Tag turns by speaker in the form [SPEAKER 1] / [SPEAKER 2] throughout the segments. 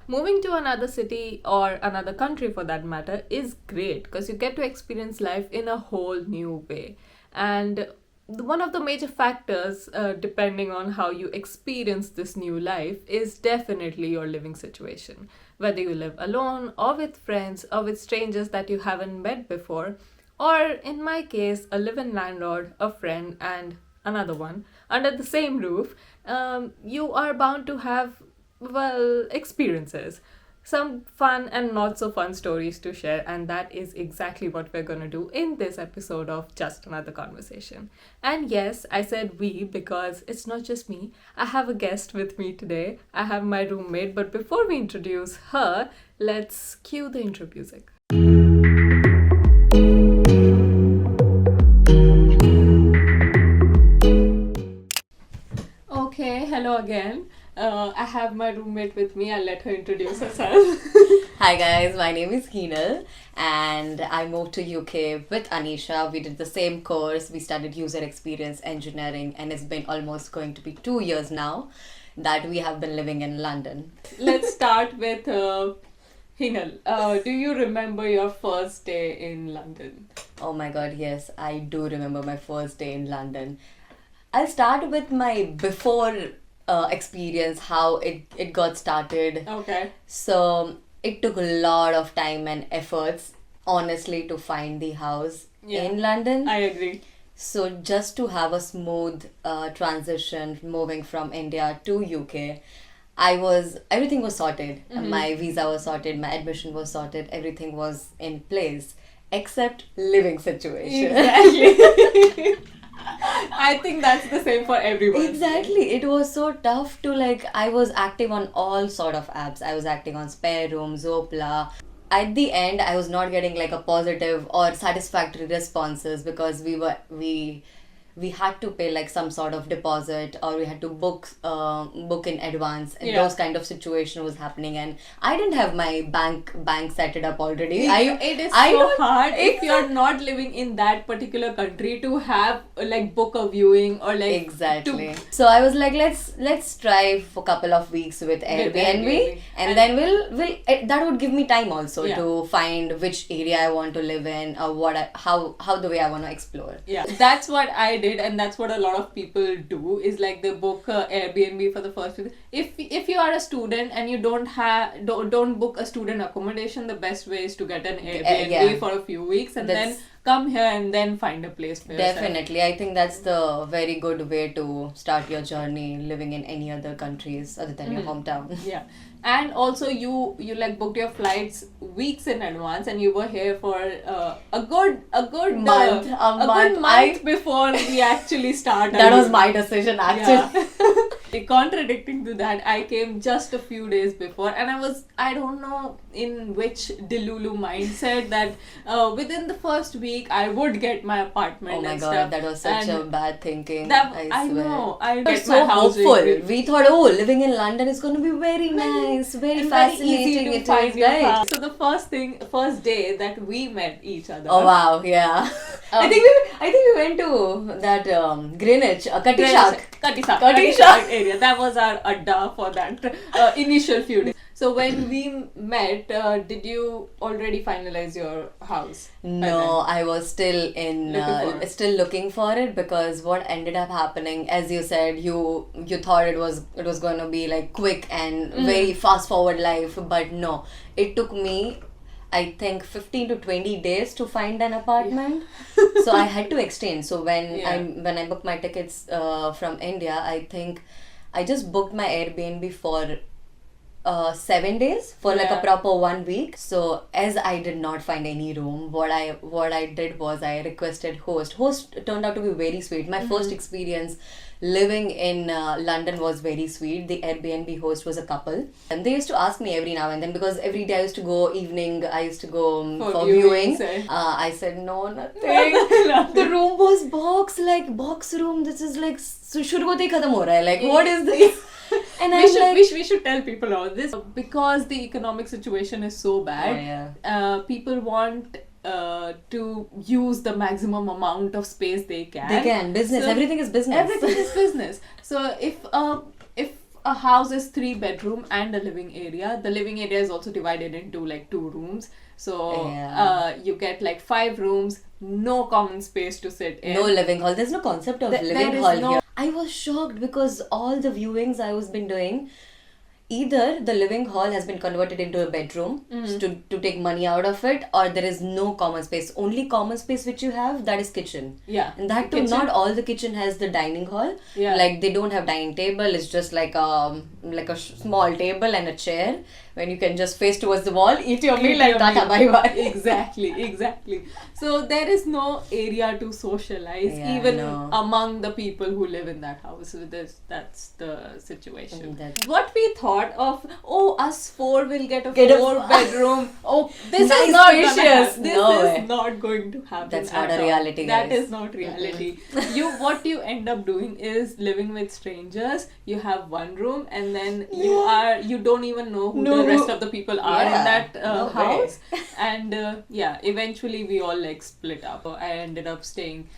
[SPEAKER 1] moving to another city or another country for that matter is great because you get to experience life in a whole new way. And one of the major factors, depending on how you experience this new life, is definitely your living situation. Whether you live alone or with friends or with strangers that you haven't met before, or in my case, a live in landlord, a friend, and another one under the same roof, you are bound to have, well, experiences. Some fun and not so fun stories to share, and that is exactly what we're going to do in this episode of Just Another Conversation. And yes, I said we because it's not just me. I have a guest with me today. I have my roommate, but before we introduce her, let's cue the intro music. Okay, hello again. I have my roommate with me. I'll let her introduce herself.
[SPEAKER 2] Hi guys, my name is Heenal and I moved to UK with Anisha. We did the same course. We studied user experience engineering and it's been almost going to be 2 years now that we have been living in London.
[SPEAKER 1] Let's start with Hinal. Do you remember your first day in London?
[SPEAKER 2] Oh my god, yes, I do remember my first day in London. I'll start with my before experience, how it got started.
[SPEAKER 1] Okay.
[SPEAKER 2] So it took a lot of time and efforts, honestly, to find the house in London.
[SPEAKER 1] I agree.
[SPEAKER 2] So just to have a smooth transition moving from India to UK, everything was sorted. My visa was sorted, my admission was sorted, everything was in place except living situation.
[SPEAKER 1] Exactly. I think that's the same for everyone.
[SPEAKER 2] Exactly. It was so tough to I was active on all sort of apps. I was active on Spare Room, Zoopla. At the end, I was not getting a positive or satisfactory responses because we had to pay some sort of deposit or we had to book in advance and those kind of situation was happening and I didn't have my bank set it up already.
[SPEAKER 1] It is so hard if you're not living in that particular country to have book a viewing or
[SPEAKER 2] exactly. So I was let's try for a couple of weeks with Airbnb and then we'll that would give me time also to find which area I want to live in or how the way I want to explore.
[SPEAKER 1] Yeah, that's what I did, and that's what a lot of people do is they book Airbnb for the first week. If you are a student and you don't book a student accommodation, the best way is to get an Airbnb for a few weeks and then come here and then find a place for yourself.
[SPEAKER 2] Definitely. I think that's the very good way to start your journey living in any other countries other than your hometown.
[SPEAKER 1] Yeah. And also you booked your flights weeks in advance and you were here for a good month before we actually started.
[SPEAKER 2] That was my decision actually.
[SPEAKER 1] Yeah. Contradicting to that, I came just a few days before and I don't know in which Delulu mindset that within the first week I would get my apartment.
[SPEAKER 2] Oh my
[SPEAKER 1] and
[SPEAKER 2] god,
[SPEAKER 1] stuff.
[SPEAKER 2] that was such a bad thinking.
[SPEAKER 1] I
[SPEAKER 2] swear.
[SPEAKER 1] know. I
[SPEAKER 2] was so hopeful. We thought, living in London is going to be very nice, very fascinating.
[SPEAKER 1] Very easy to find your house. So the first day that we met each other.
[SPEAKER 2] Oh wow, yeah. I think we went to that Greenwich,
[SPEAKER 1] Katisha area. That was our adda for that initial few days. So when we met, did you already finalize your house?
[SPEAKER 2] No, I was still looking for it because what ended up happening, as you said, you thought it was going to be quick and very fast forward life, but no, it took me I think 15 to 20 days to find an apartment. Yeah. So I had to exchange. So when I booked my tickets from India, I think I just booked my Airbnb for 7 days for a proper 1 week. So as I did not find any room, what I did was I requested host turned out to be very sweet. My first experience living in London was very sweet. The Airbnb host was a couple and they used to ask me every now and then because every day I used to go evening, I used to go for viewing. I said no, nothing. The room was box room. This is shuru hote hi khatam ho raha hai. What is this?
[SPEAKER 1] And we should tell people all this because the economic situation is so bad. People want to use the maximum amount of space they can.
[SPEAKER 2] They can. Business. So everything is business.
[SPEAKER 1] Everything is business. So if a house is 3 bedroom and a living area. The living area is also divided into like 2 rooms. So you get like 5 rooms, no common space to sit in.
[SPEAKER 2] No living hall. There's no concept of
[SPEAKER 1] There
[SPEAKER 2] living
[SPEAKER 1] is
[SPEAKER 2] hall
[SPEAKER 1] no-
[SPEAKER 2] here. I was shocked because all the viewings I was been doing, either the living hall has been converted into a bedroom to take money out of it, or there is no common space. Only common space which you have, that is kitchen.
[SPEAKER 1] Yeah.
[SPEAKER 2] And that too,
[SPEAKER 1] Kitchen.
[SPEAKER 2] not all the kitchen has the dining hall.
[SPEAKER 1] Yeah.
[SPEAKER 2] Like they don't have dining table. It's just like a small table and a chair when you can just face towards the wall, eat your meal and tata bye bye.
[SPEAKER 1] Exactly. So there is no area to socialize,
[SPEAKER 2] Yeah,
[SPEAKER 1] even
[SPEAKER 2] no.
[SPEAKER 1] among the people who live in that house. So that's the situation.
[SPEAKER 2] That's-
[SPEAKER 1] What we thought of, us 4 will get a
[SPEAKER 2] Get a-
[SPEAKER 1] 4 bedroom. This
[SPEAKER 2] Nice,
[SPEAKER 1] is not
[SPEAKER 2] spacious.
[SPEAKER 1] gonna happen. This
[SPEAKER 2] No
[SPEAKER 1] is
[SPEAKER 2] way.
[SPEAKER 1] not going to happen.
[SPEAKER 2] That's not
[SPEAKER 1] at
[SPEAKER 2] a
[SPEAKER 1] all.
[SPEAKER 2] reality,
[SPEAKER 1] That
[SPEAKER 2] guys.
[SPEAKER 1] is not reality. What you end up doing is living with strangers. You have one room, and then you don't even know who
[SPEAKER 2] No.
[SPEAKER 1] the rest of the people are in
[SPEAKER 2] Yeah,
[SPEAKER 1] that
[SPEAKER 2] no way.
[SPEAKER 1] house. And eventually we all like split up. I ended up staying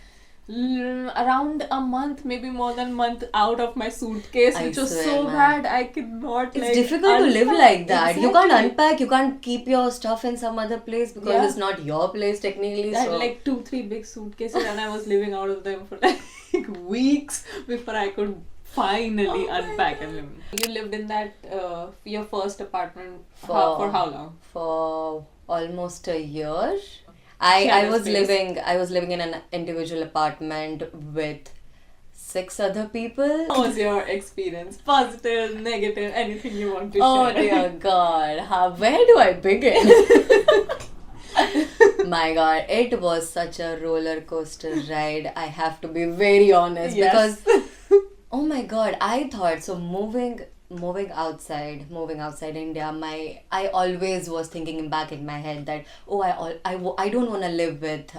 [SPEAKER 1] around a month, maybe more than a month, out of my suitcase,
[SPEAKER 2] I
[SPEAKER 1] which was
[SPEAKER 2] swear,
[SPEAKER 1] so
[SPEAKER 2] man.
[SPEAKER 1] bad. I could not.
[SPEAKER 2] It's
[SPEAKER 1] like,
[SPEAKER 2] difficult to live
[SPEAKER 1] unpack.
[SPEAKER 2] like that. You can't
[SPEAKER 1] Exactly.
[SPEAKER 2] unpack, you can't keep your stuff in some other place because
[SPEAKER 1] Yeah.
[SPEAKER 2] it's not your place technically.
[SPEAKER 1] I had
[SPEAKER 2] So
[SPEAKER 1] like 2-3 big suitcases, and I was living out of them for like weeks before I could finally unpack and live. You lived in that your first apartment for how long?
[SPEAKER 2] for almost a year. I
[SPEAKER 1] Shared
[SPEAKER 2] was
[SPEAKER 1] space.
[SPEAKER 2] living in an individual apartment with 6 other people.
[SPEAKER 1] How was your experience? Positive, negative, anything you want to
[SPEAKER 2] Oh
[SPEAKER 1] share?
[SPEAKER 2] dear God, where do I begin? My God, it was such a roller coaster ride. I have to be very honest
[SPEAKER 1] Yes.
[SPEAKER 2] because oh my God, I thought so moving outside India, I always was thinking back in my head that I don't want to live with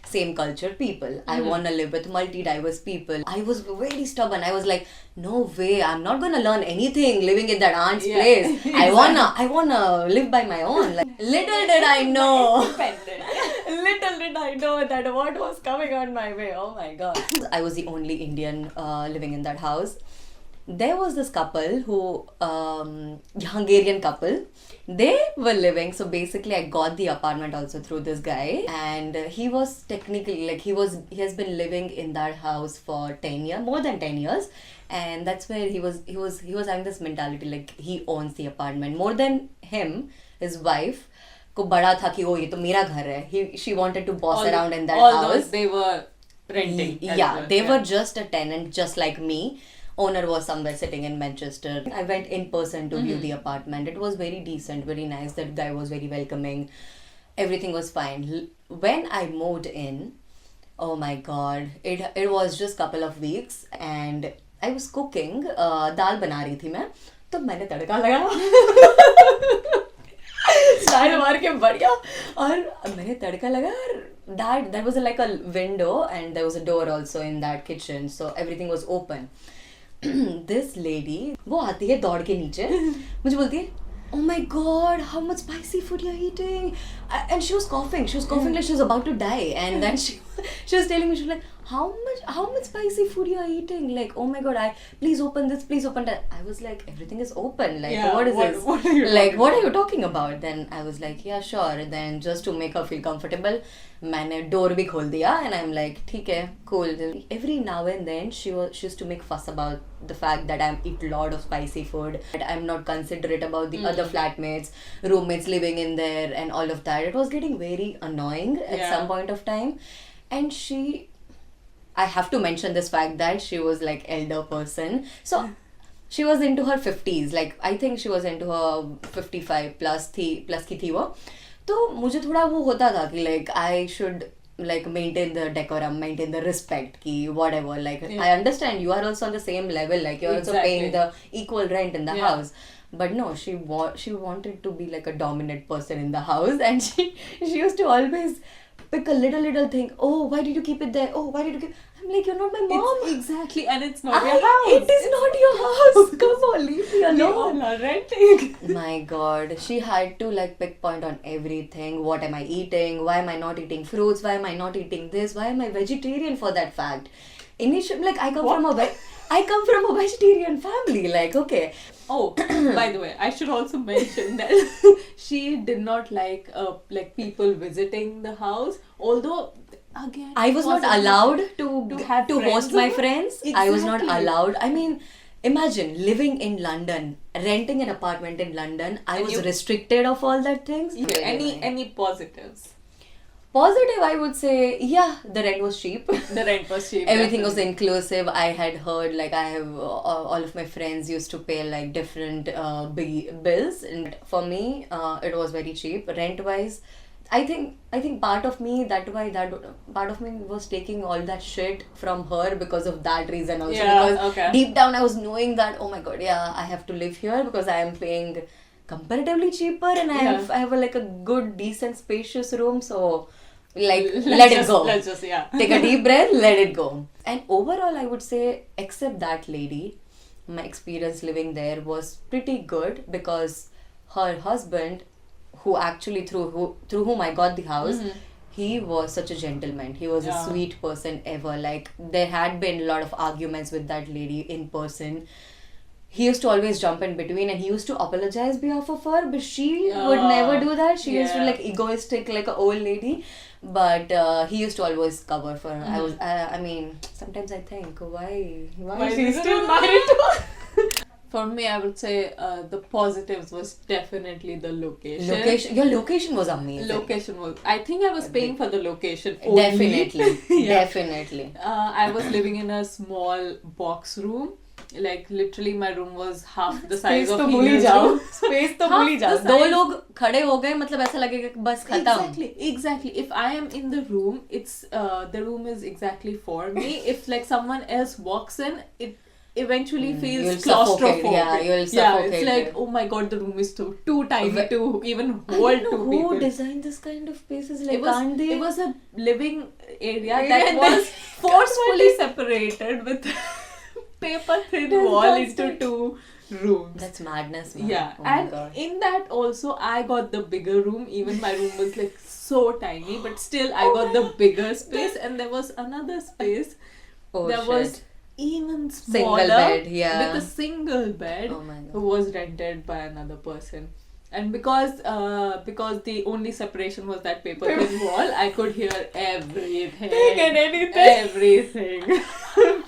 [SPEAKER 2] same culture people. I want to live with multi-diverse people. I was very stubborn. I was like, no way, I'm not gonna learn anything living in that aunt's
[SPEAKER 1] Yeah,
[SPEAKER 2] place. I wanna live by my own. Like, little did I know that what was coming on my way. Oh my God. I was the only Indian living in that house. There was this couple who Hungarian couple. They were living, so basically I got the apartment also through this guy, and he was technically like he has been living in that house for 10 years, more than 10 years, and that's where he was having this mentality like he owns the apartment more than him. His wife को बड़ा था कि ये तो मेरा घर है. She wanted to boss around in that
[SPEAKER 1] all
[SPEAKER 2] house.
[SPEAKER 1] those they were renting. as
[SPEAKER 2] Yeah,
[SPEAKER 1] well,
[SPEAKER 2] they were just a tenant, just like me. Owner was somewhere sitting in Manchester. I went in person to view the apartment. It was very decent, very nice. That guy was very welcoming. Everything was fine. When I moved in, oh my God, it was just couple of weeks, and I was cooking. दाल बना रही थी मैं, तो मैंने तड़का लगाया. Style मार के बढ़िया, और मैंने तड़का लगाया, और that was like a window and there was a door also in that kitchen, so everything was open. This lady, वो आती है दौड़ के नीचे, मुझे बोलती है, oh my God, how much spicy food you're eating? And she was coughing like she was about to die, and then she was telling me, she was like, how much spicy food you are eating? Like, oh my God, please open this, please open that. I was like, everything is open. Like,
[SPEAKER 1] Yeah,
[SPEAKER 2] what is this?
[SPEAKER 1] what are you
[SPEAKER 2] Like,
[SPEAKER 1] talking
[SPEAKER 2] what are you talking about? Then I was like, yeah, sure. Then just to make her feel comfortable, मैंने door भी खोल दिया, and I'm like, ठीक है, cool. Every now and then she used to make fuss about the fact that I eat a lot of spicy food, that I'm not considerate about the other flatmates, roommates living in there, and all of that. It was getting very annoying at some point of time, and I have to mention this fact that she was like elder person, so she was into her 50s, like I think she was into her 55 plus की थी वो. तो मुझे थोड़ा वो होता था कि like I should like maintain the decorum, maintain the respect ki whatever, like I understand you are also on the same level, like you're also paying the equal rent in the house. But no, she wanted to be like a dominant person in the house, and she used to always pick a little thing. Oh, why did you keep it there? Oh, why did you keep... I'm like, you're not my mom.
[SPEAKER 1] Exactly, and it's not your house.
[SPEAKER 2] It is not your house. Come on, leave me alone.
[SPEAKER 1] You are renting.
[SPEAKER 2] My God, she had to like pick point on everything. What am I eating? Why am I not eating fruits? Why am I not eating this? Why am I vegetarian for that fact? initially, like I come from a vegetarian family. Like, okay,
[SPEAKER 1] Oh, by the way, I should also mention that she did not like people visiting the house. Although, again,
[SPEAKER 2] I was not
[SPEAKER 1] possibly
[SPEAKER 2] allowed
[SPEAKER 1] to have
[SPEAKER 2] to host
[SPEAKER 1] friends
[SPEAKER 2] my
[SPEAKER 1] over?
[SPEAKER 2] friends. I was not
[SPEAKER 1] Exactly.
[SPEAKER 2] allowed. I mean, imagine living in London, renting an apartment in London. I
[SPEAKER 1] And
[SPEAKER 2] was
[SPEAKER 1] you-
[SPEAKER 2] restricted of all that things.
[SPEAKER 1] Yeah,
[SPEAKER 2] Really annoying.
[SPEAKER 1] any positives?
[SPEAKER 2] Positive, I would say, yeah, the rent was cheap.
[SPEAKER 1] The rent was cheap.
[SPEAKER 2] Everything was
[SPEAKER 1] definitely.
[SPEAKER 2] inclusive. I had heard, like, I have all of my friends used to pay like different bills, and for me, it was very cheap. Rent wise, I think part of me part of me was taking all that shit from her because of that reason also.
[SPEAKER 1] Yeah,
[SPEAKER 2] Because
[SPEAKER 1] okay.
[SPEAKER 2] deep down I was knowing that, oh my god, yeah, I have to live here because I am paying comparatively cheaper, and
[SPEAKER 1] Yeah.
[SPEAKER 2] I have like a good, decent, spacious room. So, like, let it go.
[SPEAKER 1] Let's just
[SPEAKER 2] Take a deep breath, let it go. And overall, I would say, except that lady, my experience living there was pretty good because her husband, who actually through whom I got the house, he was such a gentleman. He was a
[SPEAKER 1] Yeah.
[SPEAKER 2] sweet person ever. Like, there had been a lot of arguments with that lady in person. He used to always jump in between, and he used to apologize behalf of her, but she would never do that. She used to
[SPEAKER 1] Yeah.
[SPEAKER 2] like egoistic, like an old lady. But he used to always cover for her. I mean, sometimes I think, why
[SPEAKER 1] Why
[SPEAKER 2] is
[SPEAKER 1] is
[SPEAKER 2] she
[SPEAKER 1] he
[SPEAKER 2] still
[SPEAKER 1] still
[SPEAKER 2] married to her?
[SPEAKER 1] For me, I would say the positives was definitely the location.
[SPEAKER 2] Location, your location was amazing.
[SPEAKER 1] Location was. I think I was paying for the location. Only.
[SPEAKER 2] Definitely,
[SPEAKER 1] Yeah.
[SPEAKER 2] definitely.
[SPEAKER 1] I was living in a small box room. Like literally, my room was half the size of Hina's room.
[SPEAKER 2] Space तो
[SPEAKER 1] Half
[SPEAKER 2] भूल ही जाओ.
[SPEAKER 1] the
[SPEAKER 2] दो
[SPEAKER 1] size.
[SPEAKER 2] लोग खड़े हो गए, मतलब ऐसा लगेगा कि बस खत्म.
[SPEAKER 1] Exactly. If I am in the room, it's the room is exactly for me. If like someone else walks in, it eventually feels
[SPEAKER 2] You'll suffocate.
[SPEAKER 1] claustrophobic.
[SPEAKER 2] Yeah, you'll
[SPEAKER 1] Yeah,
[SPEAKER 2] suffocate.
[SPEAKER 1] it's like, oh my god, the room is too tiny to even hold two
[SPEAKER 2] Who
[SPEAKER 1] people.
[SPEAKER 2] designed this kind of spaces? Like,
[SPEAKER 1] It was,
[SPEAKER 2] can't they?
[SPEAKER 1] it was a living area
[SPEAKER 2] Yeah,
[SPEAKER 1] that
[SPEAKER 2] that-
[SPEAKER 1] was forcefully separated with paper thin
[SPEAKER 2] That's
[SPEAKER 1] wall into
[SPEAKER 2] fantastic.
[SPEAKER 1] two rooms.
[SPEAKER 2] That's madness, man.
[SPEAKER 1] Yeah,
[SPEAKER 2] Oh my
[SPEAKER 1] and
[SPEAKER 2] God.
[SPEAKER 1] in that also I got the bigger room. Even my room was like so tiny, but still I
[SPEAKER 2] Oh
[SPEAKER 1] got the bigger space, and there was another space
[SPEAKER 2] Oh,
[SPEAKER 1] that
[SPEAKER 2] shit.
[SPEAKER 1] was even
[SPEAKER 2] Single
[SPEAKER 1] smaller
[SPEAKER 2] bed, yeah.
[SPEAKER 1] with a single bed
[SPEAKER 2] Oh my God.
[SPEAKER 1] who was rented by another person. And because the only separation was that paper thin wall, I could hear everything.
[SPEAKER 2] And anything.
[SPEAKER 1] Everything.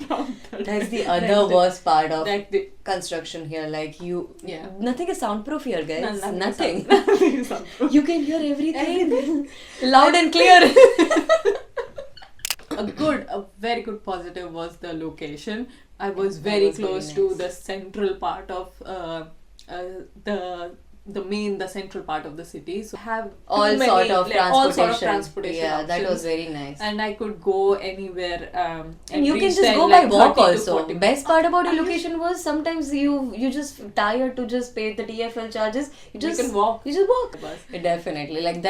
[SPEAKER 1] From the
[SPEAKER 2] That's the other
[SPEAKER 1] rented-
[SPEAKER 2] worst part of
[SPEAKER 1] Like the,
[SPEAKER 2] construction here. Like,
[SPEAKER 1] Yeah.
[SPEAKER 2] nothing is soundproof here, guys. Nothing.
[SPEAKER 1] Nothing is soundproof.
[SPEAKER 2] You can hear everything. Loud and clear.
[SPEAKER 1] A very good positive was the location. I was
[SPEAKER 2] That
[SPEAKER 1] very
[SPEAKER 2] was very
[SPEAKER 1] close to
[SPEAKER 2] nice.
[SPEAKER 1] the central part of the central part of the city. So have
[SPEAKER 2] all
[SPEAKER 1] too many,
[SPEAKER 2] sort of
[SPEAKER 1] like, all sort of
[SPEAKER 2] transportation.
[SPEAKER 1] transportation
[SPEAKER 2] Yeah, that
[SPEAKER 1] options.
[SPEAKER 2] was very nice.
[SPEAKER 1] And I could go anywhere.
[SPEAKER 2] And you can
[SPEAKER 1] reach
[SPEAKER 2] just
[SPEAKER 1] there
[SPEAKER 2] go
[SPEAKER 1] in
[SPEAKER 2] by
[SPEAKER 1] like
[SPEAKER 2] walk
[SPEAKER 1] 30 to
[SPEAKER 2] also.
[SPEAKER 1] 40
[SPEAKER 2] Best part about your location was sometimes you just tired to just pay the TFL charges. You just
[SPEAKER 1] can walk.
[SPEAKER 2] You just walk.
[SPEAKER 1] Bus.
[SPEAKER 2] Definitely. Like,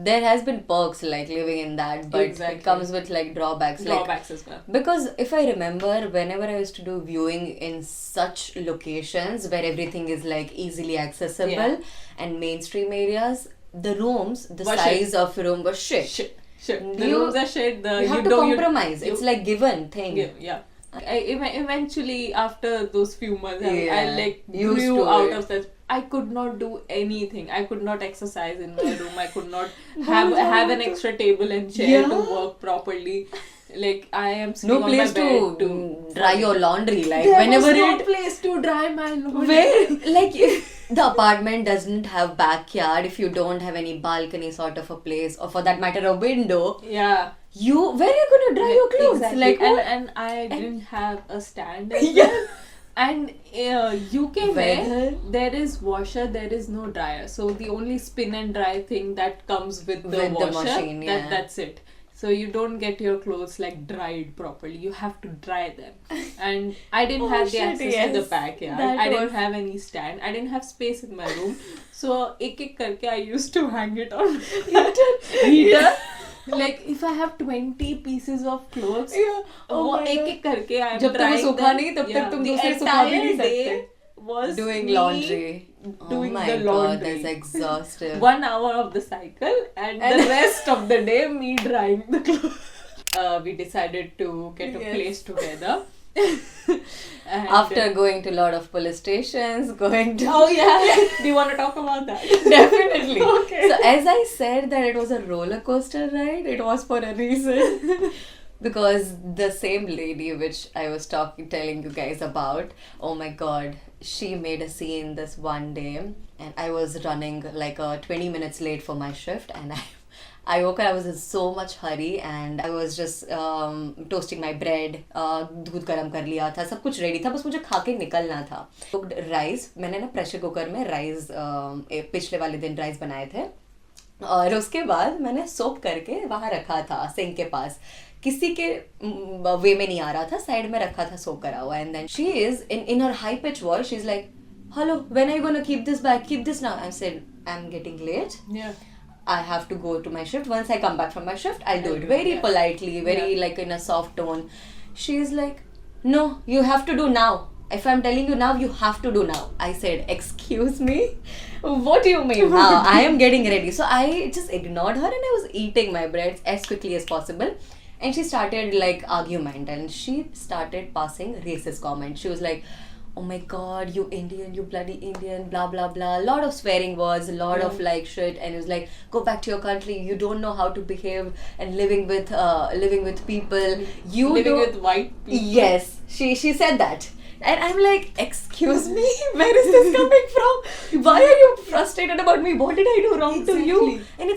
[SPEAKER 2] there has been perks like living in that, but
[SPEAKER 1] Exactly.
[SPEAKER 2] it comes with like drawbacks.
[SPEAKER 1] Drawbacks as well.
[SPEAKER 2] Because if I remember, whenever I used to do viewing in such locations where everything is like easily accessible
[SPEAKER 1] Yeah.
[SPEAKER 2] and mainstream areas, the rooms, the
[SPEAKER 1] Was
[SPEAKER 2] size of room was shit.
[SPEAKER 1] Shit. The
[SPEAKER 2] You-
[SPEAKER 1] rooms are shit.
[SPEAKER 2] You have to compromise. It's like given thing.
[SPEAKER 1] Yeah. Eventually, after those few months,
[SPEAKER 2] Yeah.
[SPEAKER 1] I like
[SPEAKER 2] Used
[SPEAKER 1] grew
[SPEAKER 2] to
[SPEAKER 1] out
[SPEAKER 2] it.
[SPEAKER 1] of that. I could not do anything. I could not exercise in my room. I could not have an extra table and chair to
[SPEAKER 2] Yeah.
[SPEAKER 1] work properly. Like, I am sitting
[SPEAKER 2] No
[SPEAKER 1] on
[SPEAKER 2] place
[SPEAKER 1] my bed
[SPEAKER 2] to dry your laundry. Like,
[SPEAKER 1] there
[SPEAKER 2] whenever
[SPEAKER 1] was no
[SPEAKER 2] it.
[SPEAKER 1] place to dry my laundry.
[SPEAKER 2] Where, like, if the apartment doesn't have backyard, if you don't have any balcony sort of a place, or for that matter, a window,
[SPEAKER 1] Yeah.
[SPEAKER 2] where are you gonna dry your clothes?
[SPEAKER 1] Exactly.
[SPEAKER 2] Like, what?
[SPEAKER 1] and I didn't have a stand as
[SPEAKER 2] Yeah.
[SPEAKER 1] well. And UK
[SPEAKER 2] Weather.
[SPEAKER 1] where there is washer, there is no dryer. So the only spin and dry thing that comes with the
[SPEAKER 2] With the
[SPEAKER 1] washer,
[SPEAKER 2] machine, yeah.
[SPEAKER 1] that's it. So you don't get your clothes like dried properly. You have to dry them. And I didn't
[SPEAKER 2] Oh,
[SPEAKER 1] have the
[SPEAKER 2] shit,
[SPEAKER 1] access to the
[SPEAKER 2] yes.
[SPEAKER 1] backyard.
[SPEAKER 2] That
[SPEAKER 1] I didn't
[SPEAKER 2] was-
[SPEAKER 1] have any stand. I didn't have space in my room. So ek karke I used to hang it on heater. Like if I have 20 pieces of clothes,
[SPEAKER 2] Yeah. Oh
[SPEAKER 1] वो
[SPEAKER 2] my
[SPEAKER 1] एक
[SPEAKER 2] God.
[SPEAKER 1] एक करके I am
[SPEAKER 2] जब तक वो
[SPEAKER 1] trying
[SPEAKER 2] सूखा
[SPEAKER 1] them.
[SPEAKER 2] नहीं, तब तक
[SPEAKER 1] Yeah,
[SPEAKER 2] तुम
[SPEAKER 1] the
[SPEAKER 2] दूसरे सूखा भी नहीं
[SPEAKER 1] entire day
[SPEAKER 2] सकते.
[SPEAKER 1] was
[SPEAKER 2] Doing
[SPEAKER 1] me
[SPEAKER 2] laundry.
[SPEAKER 1] doing
[SPEAKER 2] oh my
[SPEAKER 1] the
[SPEAKER 2] god,
[SPEAKER 1] laundry.
[SPEAKER 2] that's exhaustive.
[SPEAKER 1] 1 hour of the cycle and the rest of the day me drying the clothes. we decided to get a place together. And,
[SPEAKER 2] After going to a lot of police stations, going to
[SPEAKER 1] oh yeah, do you want to talk about that?
[SPEAKER 2] definitely.
[SPEAKER 1] Okay.
[SPEAKER 2] So as I said that it was a roller coaster ride, it was for a reason. Because the same lady which I was telling you guys about, oh my god, she made a scene this one day, and I was running like 20 minutes late for my shift, and I woke up, I was in so much hurry, and I was just toasting my bread, दूध गरम कर लिया था, सब कुछ ready था, बस मुझे खा के निकलना था. Cooked rice, मैंने ना प्रेशर कुकर में राइस पिछले वाले दिन राइस बनाए थे, और उसके बाद मैंने सोप करके वहाँ रखा था सिंक के पास. किसी के वे में नहीं आ रहा था, साइड में रखा था सोप करा हुआ. And then she is in her high pitch voice, she is like, hello, when are you gonna keep this back, keep this now. I said, I am getting late.
[SPEAKER 1] Yeah.
[SPEAKER 2] I have to go to my shift. Once I come back from my shift, I'll do it very politely, very like in a soft tone. She's like, no, you have to do now. If I'm telling you now, you have to do now. I said, excuse me? What do you mean now? I am getting ready. So I just ignored her and I was eating my bread as quickly as possible. And she started like argument, and she started passing racist comments. She was like, oh my god, you Indian, you bloody Indian, blah blah blah. A lot of swearing words, a lot of like shit, and it was like, go back to your country. You don't know how to behave, and living with people. You
[SPEAKER 1] Living
[SPEAKER 2] don't-
[SPEAKER 1] with white people.
[SPEAKER 2] Yes, she said that. And I'm like, excuse me, where is this coming from? Why are you frustrated about me? What did I do wrong to you?
[SPEAKER 1] Exactly.
[SPEAKER 2] And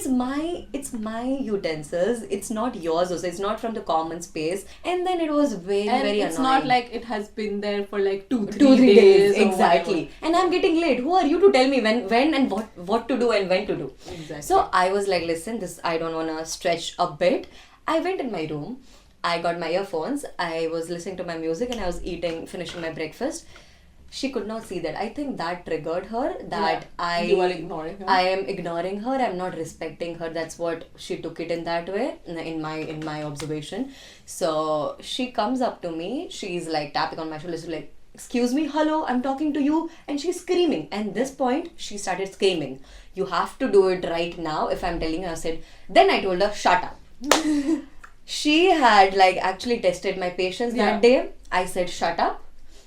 [SPEAKER 2] it's my utensils. It's not yours also. It's not from the common space. And then it was very,
[SPEAKER 1] And
[SPEAKER 2] very
[SPEAKER 1] it's
[SPEAKER 2] annoying.
[SPEAKER 1] not like it has been there for like 2-3
[SPEAKER 2] 2-3 days
[SPEAKER 1] or
[SPEAKER 2] exactly.
[SPEAKER 1] whatever.
[SPEAKER 2] And I'm getting late. Who are you to tell me when and what to do and when to do?
[SPEAKER 1] Exactly.
[SPEAKER 2] So I was like, listen, this, I don't want to stretch a bit. I went in my room. I got my earphones. I was listening to my music and I was finishing my breakfast. She could not see that. I think that triggered her, that
[SPEAKER 1] You are ignoring her.
[SPEAKER 2] I am ignoring her. I'm not respecting her. That's what she took it in that way, in my observation. So she comes up to me. She's like tapping on my shoulder. She's like, excuse me, hello, I'm talking to you. And she's screaming. And this point, she started screaming. You have to do it right now. If I'm telling her, I said, then I told her, shut up. She had like actually tested my patience that day. I said, shut up.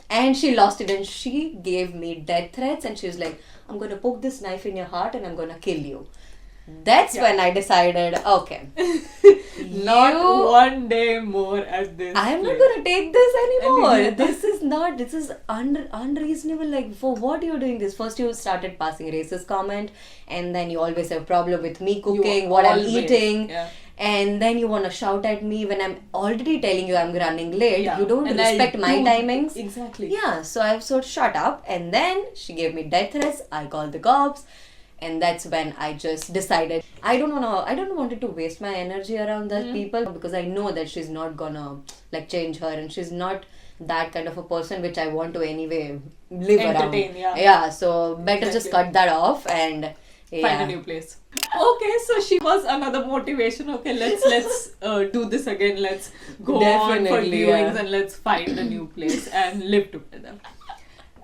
[SPEAKER 2] And she lost it, and she gave me death threats, and she was like, I'm going to poke this knife in your heart and I'm going to kill you. That's when I decided, okay.
[SPEAKER 1] Not one day more at this.
[SPEAKER 2] I'm not
[SPEAKER 1] place.
[SPEAKER 2] going to take this anymore.
[SPEAKER 1] Anymore.
[SPEAKER 2] This is unreasonable. Like, for what you're doing this? First you started passing racist comment, and then you always have problem with me cooking, what I'm
[SPEAKER 1] always-
[SPEAKER 2] eating.
[SPEAKER 1] yeah.
[SPEAKER 2] And then you want to shout at me when I'm already telling you I'm running late.
[SPEAKER 1] Yeah.
[SPEAKER 2] You don't
[SPEAKER 1] And I
[SPEAKER 2] respect my
[SPEAKER 1] do-
[SPEAKER 2] timings.
[SPEAKER 1] Exactly.
[SPEAKER 2] Yeah, so I've sort of shut up, and then she gave me death threats. I called the cops, and that's when I just decided I don't want to waste my energy around that people, because I know that she's not gonna like change her, and she's not that kind of a person which I want to anyway live
[SPEAKER 1] Entertain,
[SPEAKER 2] around.
[SPEAKER 1] yeah.
[SPEAKER 2] So better just
[SPEAKER 1] Exactly.
[SPEAKER 2] cut that off and
[SPEAKER 1] Find a new place. Okay, so she was another motivation. Okay, let's do this again. Let's go on for
[SPEAKER 2] Definitely,
[SPEAKER 1] viewings,
[SPEAKER 2] yeah.
[SPEAKER 1] and let's find a new place and live together.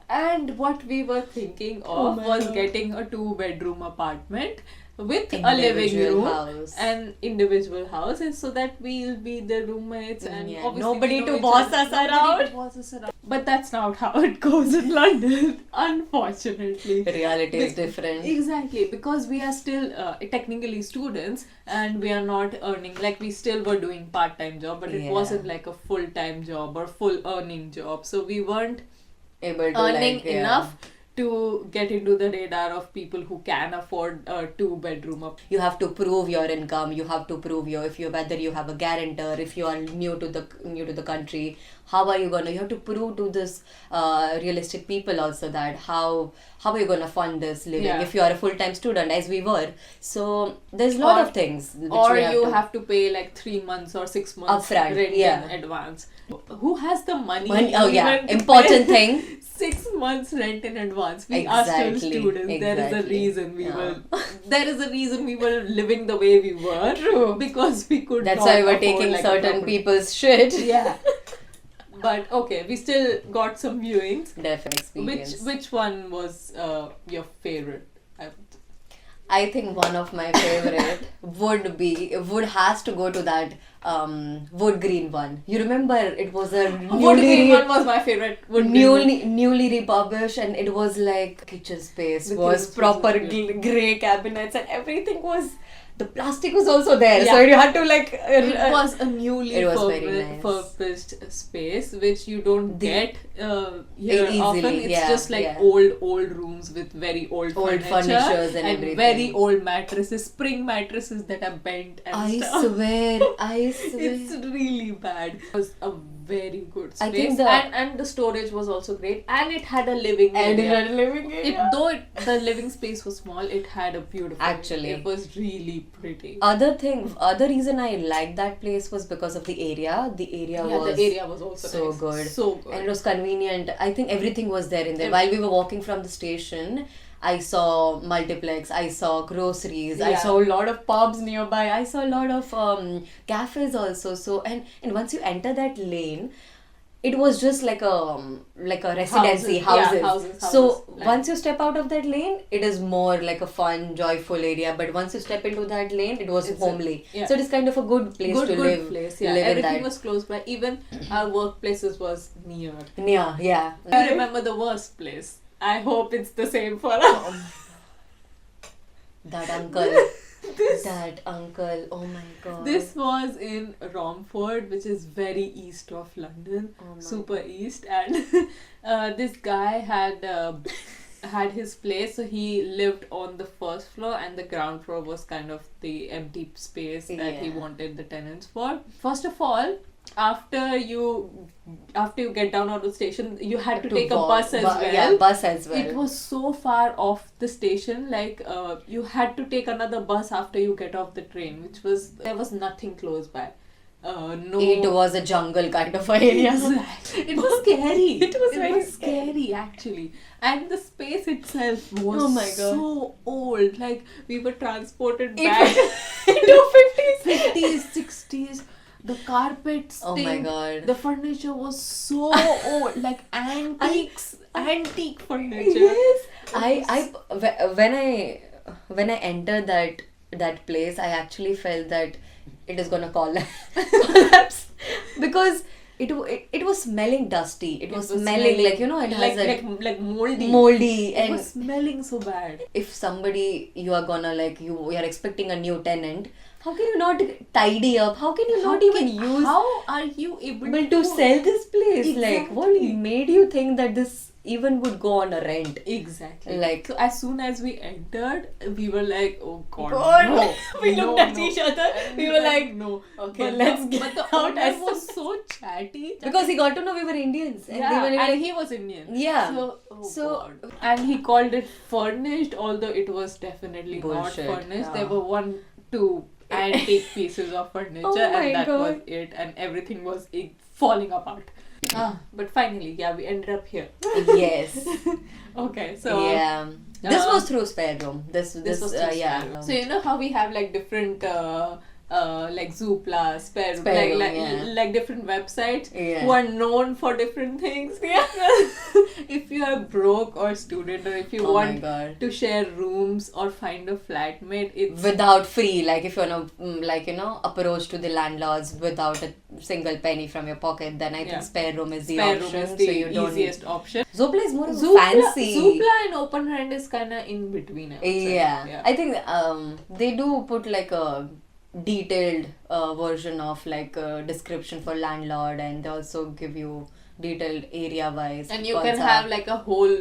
[SPEAKER 1] And what we were thinking of
[SPEAKER 2] my
[SPEAKER 1] was
[SPEAKER 2] God.
[SPEAKER 1] getting a 2-bedroom apartment with a living
[SPEAKER 2] Individual
[SPEAKER 1] room
[SPEAKER 2] house.
[SPEAKER 1] and individual house, and so that we'll be the roommates and
[SPEAKER 2] Yeah,
[SPEAKER 1] obviously
[SPEAKER 2] nobody
[SPEAKER 1] we know
[SPEAKER 2] to
[SPEAKER 1] each
[SPEAKER 2] boss
[SPEAKER 1] other.
[SPEAKER 2] us
[SPEAKER 1] Nobody
[SPEAKER 2] around.
[SPEAKER 1] to boss us around. But that's not how it goes in London, unfortunately.
[SPEAKER 2] reality is
[SPEAKER 1] Be-
[SPEAKER 2] different.
[SPEAKER 1] Exactly, because we are still technically students and we are not earning, like we still were doing part-time job, but it
[SPEAKER 2] Yeah.
[SPEAKER 1] wasn't like a full-time job or full earning job. So we weren't
[SPEAKER 2] Able to
[SPEAKER 1] earning
[SPEAKER 2] like, yeah.
[SPEAKER 1] enough to get into the radar of people who can afford a 2-bedroom up.
[SPEAKER 2] You have to prove your income. You have to prove whether you have a guarantor. If you are new to the country, how are you gonna? You have to prove to this realistic people also that how are you gonna fund this living
[SPEAKER 1] Yeah.
[SPEAKER 2] if you are a full time student, as we were. So there's a lot
[SPEAKER 1] Or-
[SPEAKER 2] of things. Which
[SPEAKER 1] Or
[SPEAKER 2] we
[SPEAKER 1] you
[SPEAKER 2] to-
[SPEAKER 1] have to pay like 3 months or 6 months
[SPEAKER 2] Upfront,
[SPEAKER 1] rent
[SPEAKER 2] yeah.
[SPEAKER 1] in advance. Who has the money?
[SPEAKER 2] Oh yeah,
[SPEAKER 1] even to
[SPEAKER 2] important
[SPEAKER 1] pay
[SPEAKER 2] thing.
[SPEAKER 1] 6 months rent in advance. We are still
[SPEAKER 2] Exactly,
[SPEAKER 1] students. There is a
[SPEAKER 2] exactly.
[SPEAKER 1] reason we
[SPEAKER 2] Yeah.
[SPEAKER 1] were. There is a reason we were living the way we were.
[SPEAKER 2] True.
[SPEAKER 1] Because we could.
[SPEAKER 2] That's
[SPEAKER 1] not
[SPEAKER 2] why we're
[SPEAKER 1] afford,
[SPEAKER 2] taking
[SPEAKER 1] like, a
[SPEAKER 2] certain
[SPEAKER 1] property.
[SPEAKER 2] people's shit.
[SPEAKER 1] Yeah. But okay, we still got some viewings.
[SPEAKER 2] Definite experience.
[SPEAKER 1] Which one was your favorite?
[SPEAKER 2] I think one of my favorite would has to go to that wood green one. You remember it was a
[SPEAKER 1] Wood green one was my favorite. Wood green one.
[SPEAKER 2] newly refurbished, and it was like kitchen space
[SPEAKER 1] The
[SPEAKER 2] was
[SPEAKER 1] kitchen space
[SPEAKER 2] proper
[SPEAKER 1] was good.
[SPEAKER 2] grey cabinets, and everything was, the plastic was also there, so
[SPEAKER 1] Yeah.
[SPEAKER 2] you had to like
[SPEAKER 1] It was a newly
[SPEAKER 2] it was very nice.
[SPEAKER 1] refurbished space which you don't
[SPEAKER 2] The-
[SPEAKER 1] get here
[SPEAKER 2] easily,
[SPEAKER 1] often. It's
[SPEAKER 2] yeah,
[SPEAKER 1] just like
[SPEAKER 2] yeah.
[SPEAKER 1] old rooms with very old
[SPEAKER 2] furnitures and everything.
[SPEAKER 1] very old mattresses, spring mattresses that are bent and
[SPEAKER 2] I
[SPEAKER 1] stuff.
[SPEAKER 2] swear.
[SPEAKER 1] It's really bad. It was a very good space,
[SPEAKER 2] I think
[SPEAKER 1] and the storage was also great, and it had a living
[SPEAKER 2] and it
[SPEAKER 1] area.
[SPEAKER 2] had a living area.
[SPEAKER 1] The living space was small, it had a beautiful.
[SPEAKER 2] Actually.
[SPEAKER 1] it was really pretty.
[SPEAKER 2] Other reason I liked that place was because of the area. The area was
[SPEAKER 1] the area was also
[SPEAKER 2] so
[SPEAKER 1] nice.
[SPEAKER 2] good.
[SPEAKER 1] So good.
[SPEAKER 2] And it was convenient. I think everything was there in there.
[SPEAKER 1] Everything.
[SPEAKER 2] While we were walking from the station, I saw multiplex, I saw groceries, I
[SPEAKER 1] Yeah.
[SPEAKER 2] saw a lot of pubs nearby, I saw a lot of cafes also. So and once you enter that lane, it was just like a residency, houses. So
[SPEAKER 1] Like-
[SPEAKER 2] once you step out of that lane, it is more like a fun, joyful area. But once you step into that lane, it was
[SPEAKER 1] It's a-
[SPEAKER 2] homely.
[SPEAKER 1] yeah.
[SPEAKER 2] So it is kind of a good place to
[SPEAKER 1] good
[SPEAKER 2] live.
[SPEAKER 1] place. Yeah,
[SPEAKER 2] live in
[SPEAKER 1] everything
[SPEAKER 2] that.
[SPEAKER 1] was close by. Even our workplaces was near.
[SPEAKER 2] Yeah.
[SPEAKER 1] I remember the worst place. I hope it's the same for us.
[SPEAKER 2] That uncle.
[SPEAKER 1] This-
[SPEAKER 2] That uncle. Oh my god.
[SPEAKER 1] This was in Romford, which is very east of London,
[SPEAKER 2] Oh my
[SPEAKER 1] super east, and this guy had his place, so he lived on the first floor, and the ground floor was kind of the empty space that he
[SPEAKER 2] Yeah.
[SPEAKER 1] wanted the tenants for. First of all, after you get down out of the station, you had to take a
[SPEAKER 2] walk-
[SPEAKER 1] bus as well.
[SPEAKER 2] Yeah, bus as well.
[SPEAKER 1] It was so far off the station, like you had to take another bus after you get off the train, there was nothing close by. No.
[SPEAKER 2] It was a jungle kind of area.
[SPEAKER 1] It was scary.
[SPEAKER 2] It was very
[SPEAKER 1] scary actually, and the space itself was
[SPEAKER 2] Oh my God.
[SPEAKER 1] so old. Like we were transported
[SPEAKER 2] It
[SPEAKER 1] back
[SPEAKER 2] into 50s.
[SPEAKER 1] 50s, 60s. The carpets,
[SPEAKER 2] Oh my god.
[SPEAKER 1] the furniture was so old, like antique furniture.
[SPEAKER 2] Yes. When I entered that place, I actually felt that it is gonna collapse because it was smelling dusty. It was smelling like, it has
[SPEAKER 1] like moldy.
[SPEAKER 2] moldy,
[SPEAKER 1] It
[SPEAKER 2] and
[SPEAKER 1] was smelling so bad.
[SPEAKER 2] if somebody you are gonna you are expecting a new tenant, how can you not tidy up? How can you not even use
[SPEAKER 1] How are you able
[SPEAKER 2] to sell this place? Like, what
[SPEAKER 1] Exactly.
[SPEAKER 2] made you think that this even would go on a rent?
[SPEAKER 1] Exactly.
[SPEAKER 2] Like-
[SPEAKER 1] so, as soon as we entered, we were like, "Oh God,
[SPEAKER 2] God,
[SPEAKER 1] no!"
[SPEAKER 2] we
[SPEAKER 1] no,
[SPEAKER 2] looked at
[SPEAKER 1] no.
[SPEAKER 2] each other.
[SPEAKER 1] And
[SPEAKER 2] We were like,
[SPEAKER 1] "No."
[SPEAKER 2] okay,
[SPEAKER 1] but
[SPEAKER 2] let's
[SPEAKER 1] the,
[SPEAKER 2] get
[SPEAKER 1] But the
[SPEAKER 2] out
[SPEAKER 1] owner
[SPEAKER 2] as
[SPEAKER 1] was so chatty.
[SPEAKER 2] Because he got to know we were Indians, and they
[SPEAKER 1] Yeah,
[SPEAKER 2] were
[SPEAKER 1] and
[SPEAKER 2] like,
[SPEAKER 1] he was Indian.
[SPEAKER 2] Yeah.
[SPEAKER 1] So, God. And he called it furnished, although it was definitely
[SPEAKER 2] Bullshit.
[SPEAKER 1] not furnished.
[SPEAKER 2] Yeah.
[SPEAKER 1] There were two antique pieces of furniture,
[SPEAKER 2] Oh my
[SPEAKER 1] and that
[SPEAKER 2] God.
[SPEAKER 1] was it, and everything was falling apart. But finally, yeah, we ended up here.
[SPEAKER 2] yes,
[SPEAKER 1] Okay, so
[SPEAKER 2] yeah. This
[SPEAKER 1] uh,
[SPEAKER 2] was through Spare Room. This
[SPEAKER 1] was
[SPEAKER 2] yeah.
[SPEAKER 1] So you know how we have like different like Zoopla, Spare Room,
[SPEAKER 2] Spare Room,
[SPEAKER 1] like
[SPEAKER 2] yeah.
[SPEAKER 1] like different websites
[SPEAKER 2] Yeah.
[SPEAKER 1] who are known for different things.
[SPEAKER 2] Yeah.
[SPEAKER 1] If you are broke or student, or if you
[SPEAKER 2] Oh my
[SPEAKER 1] want
[SPEAKER 2] God.
[SPEAKER 1] to share rooms or find a flatmate, it's
[SPEAKER 2] Without free, like if you're approach to the landlords without a single penny from your pocket, then I think
[SPEAKER 1] Yeah.
[SPEAKER 2] Spare Room is the
[SPEAKER 1] Spare
[SPEAKER 2] option.
[SPEAKER 1] Room is the
[SPEAKER 2] so you don't
[SPEAKER 1] easiest option.
[SPEAKER 2] Zoopla is more of a
[SPEAKER 1] Zoopla,
[SPEAKER 2] fancy.
[SPEAKER 1] Zoopla and Open Hand is kind of in between. I would say.
[SPEAKER 2] Yeah. I think they do put like a detailed version of like a description for landlord, and they also give you detailed area wise.
[SPEAKER 1] And you can have like a whole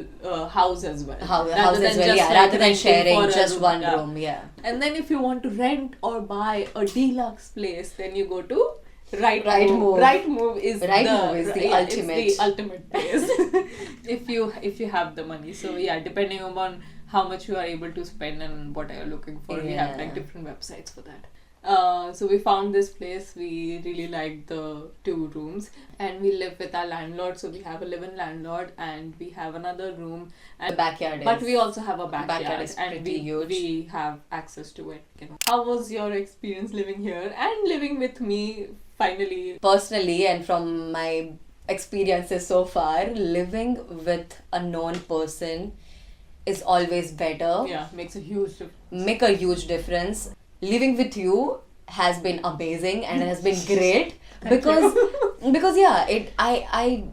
[SPEAKER 1] house as well.
[SPEAKER 2] house
[SPEAKER 1] rather
[SPEAKER 2] as
[SPEAKER 1] than
[SPEAKER 2] well,
[SPEAKER 1] just,
[SPEAKER 2] yeah.
[SPEAKER 1] like,
[SPEAKER 2] Rather than
[SPEAKER 1] renting
[SPEAKER 2] sharing
[SPEAKER 1] for a
[SPEAKER 2] just
[SPEAKER 1] room,
[SPEAKER 2] one
[SPEAKER 1] yeah.
[SPEAKER 2] room, yeah.
[SPEAKER 1] And then if you want to rent or buy a deluxe place, then you go to Right
[SPEAKER 2] Move.
[SPEAKER 1] Right Move is
[SPEAKER 2] Rightmove is the ultimate.
[SPEAKER 1] It's the ultimate place if you have the money. So yeah, depending upon how much you are able to spend and what are you looking for, we have like
[SPEAKER 2] Yeah.
[SPEAKER 1] different websites for that. So we found this place. We really liked the 2 rooms, and we live with our landlord. So we have a live-in landlord, and we have another room. And
[SPEAKER 2] The backyard
[SPEAKER 1] but
[SPEAKER 2] is.
[SPEAKER 1] we also have a backyard,
[SPEAKER 2] Backyard is
[SPEAKER 1] and
[SPEAKER 2] pretty huge.
[SPEAKER 1] we have access to it. How was your experience living here and living with me? Finally,
[SPEAKER 2] Personally, and from my experiences so far, living with a known person is always better.
[SPEAKER 1] Yeah, makes a huge difference.
[SPEAKER 2] Make a huge difference. Living with you has been amazing and has been great because yeah, I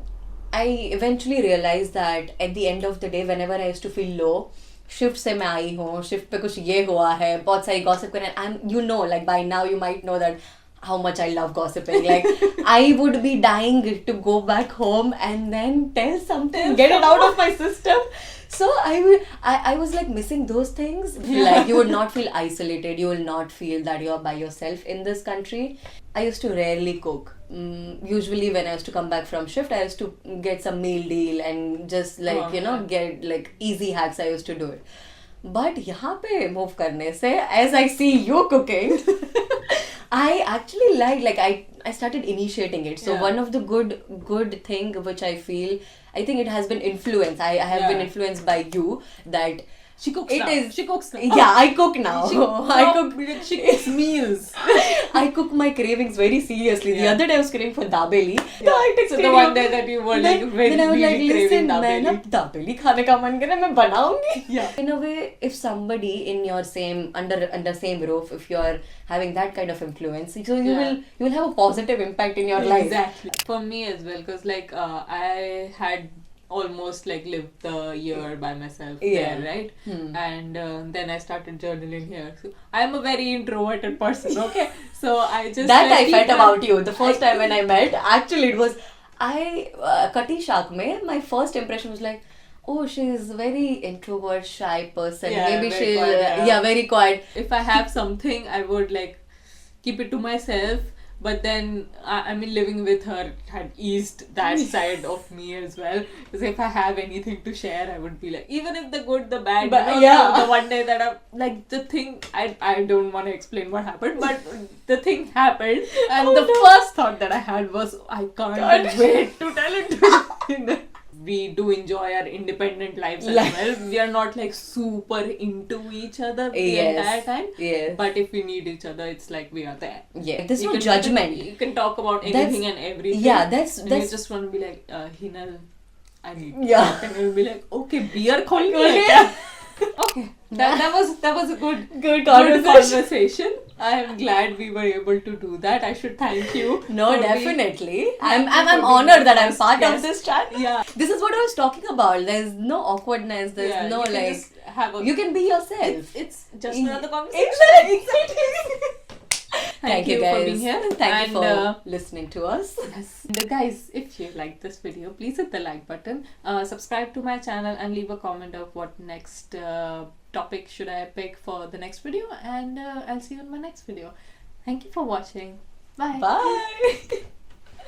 [SPEAKER 2] eventually realized that at the end of the day, whenever I used to feel low, shift से मैं आई हूँ, shift पे कुछ ये हुआ है, बहुत सारी gossip करने, I'm, you know, like by now you might know that how much I love gossiping. Like I would be dying to go back home and then tell something, get it out of my system. So I was like missing those things. Like you would not feel isolated. You will not feel that you are by yourself in this country. I used to rarely cook. Usually when I used to come back from shift, I used to get some meal deal and just like get like easy hacks. I used to do it. But यहाँ पे move करने से, as I see you cooking, I actually like I started initiating it. So one of the good thing which I feel, I think it has been influenced. I have been influenced by you that
[SPEAKER 1] she cooks
[SPEAKER 2] it
[SPEAKER 1] now.
[SPEAKER 2] is.
[SPEAKER 1] She cooks now.
[SPEAKER 2] Yeah, I cook now.
[SPEAKER 1] She cooks meals.
[SPEAKER 2] I cook my cravings very seriously. The other day I was craving for dabeli.
[SPEAKER 1] So the one day that you were like very
[SPEAKER 2] then I was like, listen,
[SPEAKER 1] dabeli.
[SPEAKER 2] मैं ना dabeli खाने का मन करे मैं बनाऊंगी.
[SPEAKER 1] Yeah.
[SPEAKER 2] In a way, if somebody in your same under same roof, if you are having that kind of influence, so you will have a positive impact in your life.
[SPEAKER 1] Exactly. For me as well, because like I had almost like lived the year by myself there, right? And then I started journaling here. So I'm a very introverted person, okay? So I just
[SPEAKER 2] that I felt about you the first time when I met. Actually, it was Kati Shak mein, my first impression was like, oh, she's very introvert, shy person. Maybe she'll
[SPEAKER 1] quiet,
[SPEAKER 2] very quiet.
[SPEAKER 1] If I have something, I would like keep it to myself. But then, I mean, living with her had eased that side of me as well. Because if I have anything to share, I would be like, even if the good, the bad,
[SPEAKER 2] But,
[SPEAKER 1] the one day that I'm like, the thing, I don't want to explain what happened, but the thing happened. And first thought that I had was, I can't wait to tell it to you. We do enjoy our independent lives as well. We are not like super into each other the entire time.
[SPEAKER 2] Yes.
[SPEAKER 1] But if we need each other, it's like we are there.
[SPEAKER 2] Yeah. There's no judgment.
[SPEAKER 1] You can talk about anything and everything.
[SPEAKER 2] Yeah, that's
[SPEAKER 1] you just want to be like, Hinal, I need to
[SPEAKER 2] Yeah.
[SPEAKER 1] talk. And you'll be like, okay, beer khol ke Okay. That was a good conversation. I am glad we were able to do that. I should thank you.
[SPEAKER 2] No, definitely. I'm honored that I'm part of this chat.
[SPEAKER 1] Yeah.
[SPEAKER 2] This is what I was talking about. There's no awkwardness. There's no
[SPEAKER 1] you can
[SPEAKER 2] like.
[SPEAKER 1] just have a,
[SPEAKER 2] You can be yourself.
[SPEAKER 1] It's just another conversation.
[SPEAKER 2] Exactly. Thank you guys
[SPEAKER 1] for being here.
[SPEAKER 2] Thank you for listening to us.
[SPEAKER 1] Yes. And guys, if you like this video, please hit the like button. Subscribe to my channel and leave a comment of what next topic should I pick for the next video. And I'll see you in my next video. Thank you for watching. Bye.
[SPEAKER 2] Bye.